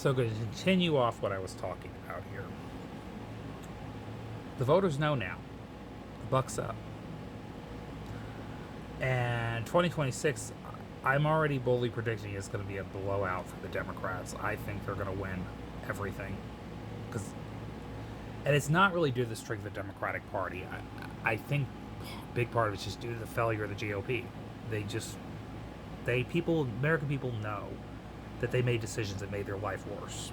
So to continue off what I was talking about here, the voters know now. The buck's up. And 2026, I'm already boldly predicting it's going to be a blowout for the Democrats. I think they're going to win everything. Because, and it's not really due to the strength of the Democratic Party. I think a big part of it's just due to the failure of the GOP. American people know that they made decisions that made their life worse.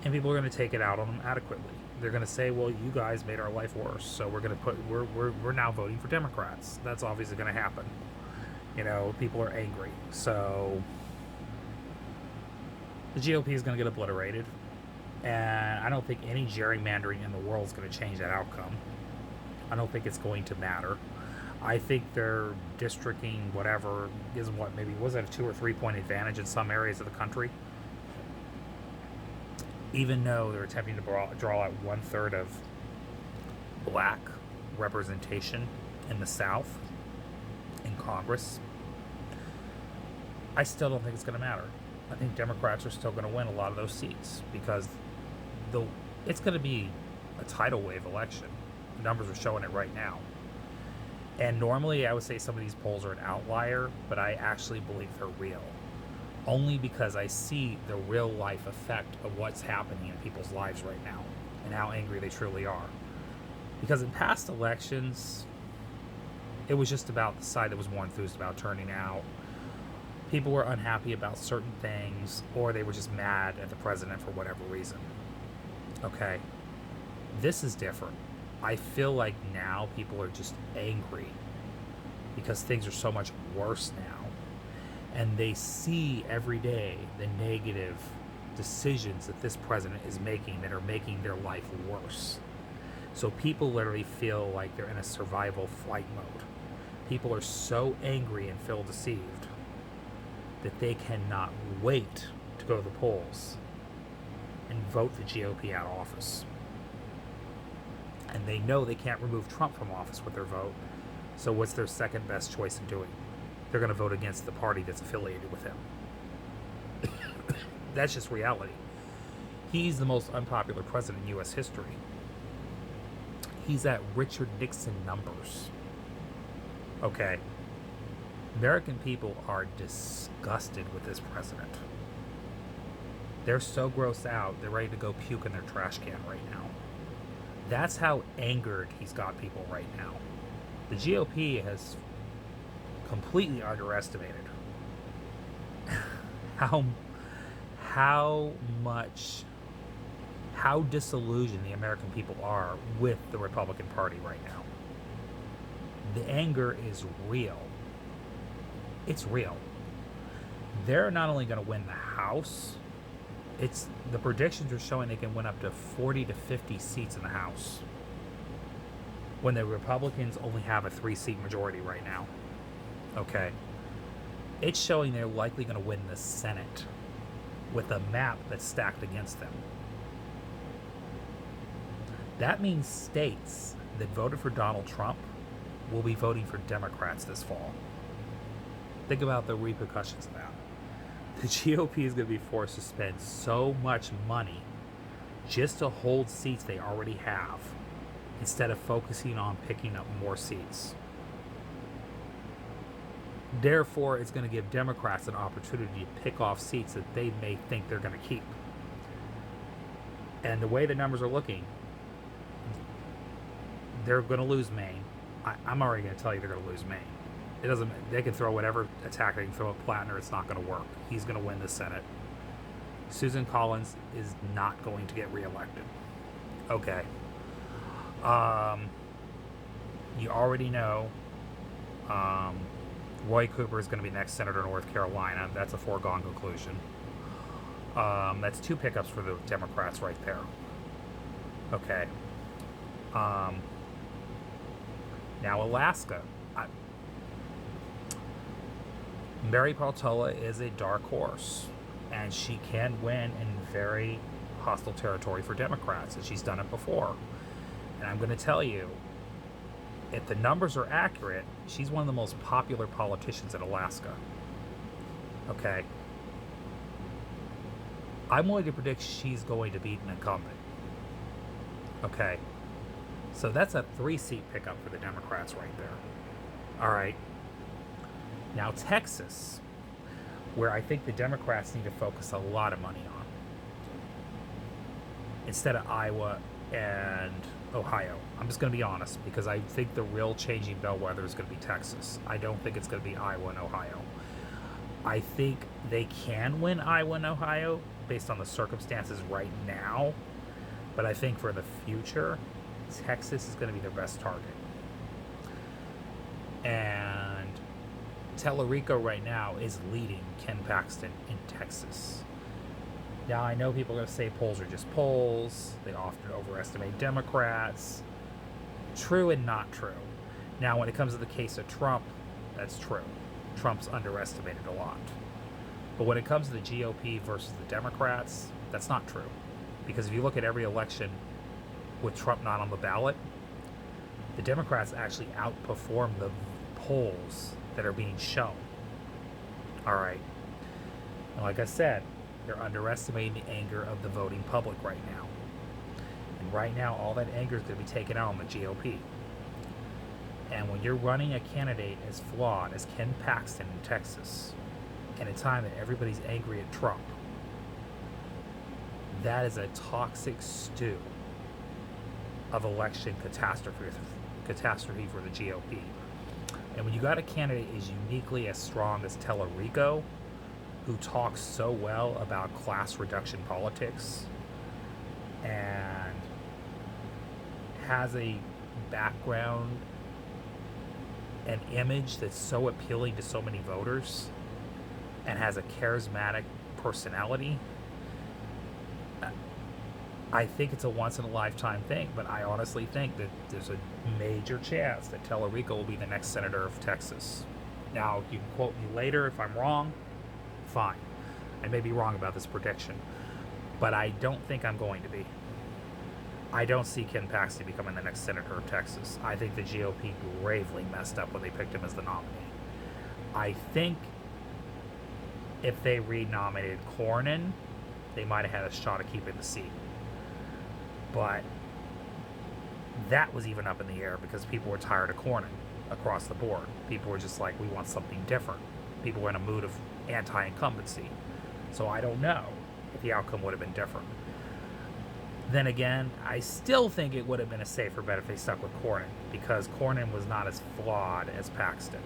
And people are going to take it out on them adequately. They're going to say, well, you guys made our life worse, so we're now voting for Democrats. That's obviously going to happen. People are angry. So the GOP is going to get obliterated. And I don't think any gerrymandering in the world is going to change that outcome. I don't think it's going to matter. I think their districting, whatever, is maybe was that a 2 or 3 point advantage in some areas of the country? Even though they're attempting to draw out 1/3 of black representation in the South in Congress, I still don't think it's going to matter. I think Democrats are still going to win a lot of those seats because it's going to be a tidal wave election. The numbers are showing it right now. And normally I would say some of these polls are an outlier, but I actually believe they're real. Only because I see the real life effect of what's happening in people's lives right now and how angry they truly are. Because in past elections, it was just about the side that was more enthused about turning out. People were unhappy about certain things, or they were just mad at the president for whatever reason. Okay? This is different. I feel like now people are just angry because things are so much worse now. And they see every day the negative decisions that this president is making that are making their life worse. So people literally feel like they're in a survival flight mode. People are so angry and feel deceived that they cannot wait to go to the polls and vote the GOP out of office. And they know they can't remove Trump from office with their vote. So what's their second best choice in doing? They're going to vote against the party that's affiliated with him. That's just reality. He's the most unpopular president in U.S. history. He's at Richard Nixon numbers. Okay. American people are disgusted with this president. They're so grossed out, they're ready to go puke in their trash can right now. That's how angered he's got people right now. The GOP has completely underestimated how disillusioned the American people are with the Republican Party right now. The anger is real. It's real. They're not only going to win the House, the predictions are showing they can win up to 40 to 50 seats in the House, when the Republicans only have a 3-seat majority right now. Okay. It's showing they're likely going to win the Senate with a map that's stacked against them. That means states that voted for Donald Trump will be voting for Democrats this fall. Think about the repercussions of that. The GOP is going to be forced to spend so much money just to hold seats they already have, instead of focusing on picking up more seats. Therefore, it's going to give Democrats an opportunity to pick off seats that they may think they're going to keep. And the way the numbers are looking, they're going to lose Maine. I'm already going to tell you they're going to lose Maine. It doesn't. They can throw whatever attack they can throw at Plattner. It's not going to work. He's going to win the Senate. Susan Collins is not going to get reelected. Okay. You already know Roy Cooper is going to be next senator of North Carolina. That's a foregone conclusion. That's 2 pickups for the Democrats right there. Okay. Now Alaska. Mary Peltola is a dark horse, and she can win in very hostile territory for Democrats, and she's done it before. And I'm going to tell you, if the numbers are accurate, she's one of the most popular politicians in Alaska. Okay? I'm willing to predict she's going to beat an incumbent. Okay. So that's a 3-seat pickup for the Democrats right there. All right. Now, Texas, where I think the Democrats need to focus a lot of money on, instead of Iowa and Ohio. I'm just going to be honest, because I think the real changing bellwether is going to be Texas. I don't think it's going to be Iowa and Ohio. I think they can win Iowa and Ohio based on the circumstances right now, but I think for the future, Texas is going to be their best target. And Tellerico right now is leading Ken Paxton in Texas. Now, I know people are going to say polls are just polls. They often overestimate Democrats. True and not true. Now, when it comes to the case of Trump, that's true. Trump's underestimated a lot. But when it comes to the GOP versus the Democrats, that's not true. Because if you look at every election with Trump not on the ballot, the Democrats actually outperform the polls that are being shown. All right. And like I said, they're underestimating the anger of the voting public right now. And right now, all that anger is going to be taken out on the GOP. And when you're running a candidate as flawed as Ken Paxton in Texas, in a time that everybody's angry at Trump, that is a toxic stew of election catastrophe for the GOP. And when you got a candidate as uniquely as strong as Tellerico, who talks so well about class reduction politics and has a background and image that's so appealing to so many voters and has a charismatic personality, I think it's a once-in-a-lifetime thing, but I honestly think that there's a major chance that Tellerico will be the next senator of Texas. Now, you can quote me later if I'm wrong. Fine. I may be wrong about this prediction, but I don't think I'm going to be. I don't see Ken Paxton becoming the next senator of Texas. I think the GOP gravely messed up when they picked him as the nominee. I think if they renominated Cornyn, they might have had a shot at keeping the seat. But that was even up in the air because people were tired of Cornyn across the board. People were just like, we want something different. People were in a mood of anti-incumbency. So I don't know if the outcome would have been different. Then again, I still think it would have been a safer bet if they stuck with Cornyn, because Cornyn was not as flawed as Paxton.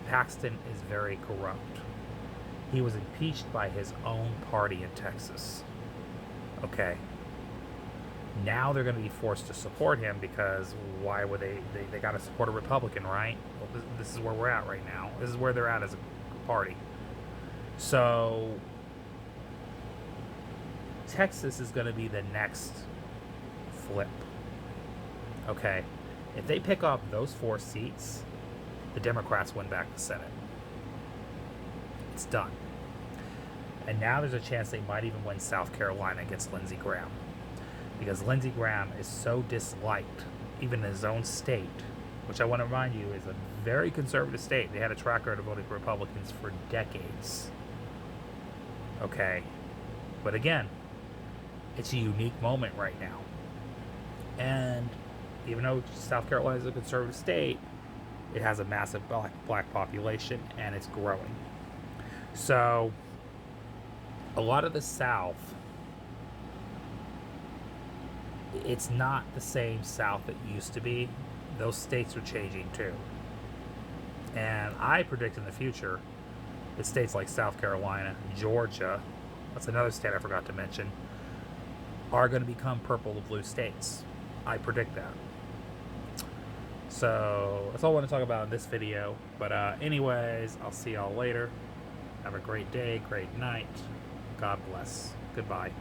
Paxton is very corrupt. He was impeached by his own party in Texas. Okay. Now they're going to be forced to support him because why would they got to support a Republican, right? Well, this is where we're at right now. This is where they're at as a party. So Texas is going to be the next flip. Okay. If they pick off those 4 seats, the Democrats win back the Senate. It's done. And now there's a chance they might even win South Carolina against Lindsey Graham. Because Lindsey Graham is so disliked, even in his own state, which I want to remind you is a very conservative state. They had a track record of voting for Republicans for decades. Okay. But again, it's a unique moment right now. And even though South Carolina is a conservative state, it has a massive black population, and it's growing. So a lot of the South, it's not the same South it used to be. Those states are changing too. And I predict in the future that states like South Carolina, Georgia, that's another state I forgot to mention, are going to become purple and blue states. I predict that. So that's all I want to talk about in this video. But anyways, I'll see y'all later. Have a great day, great night. God bless. Goodbye.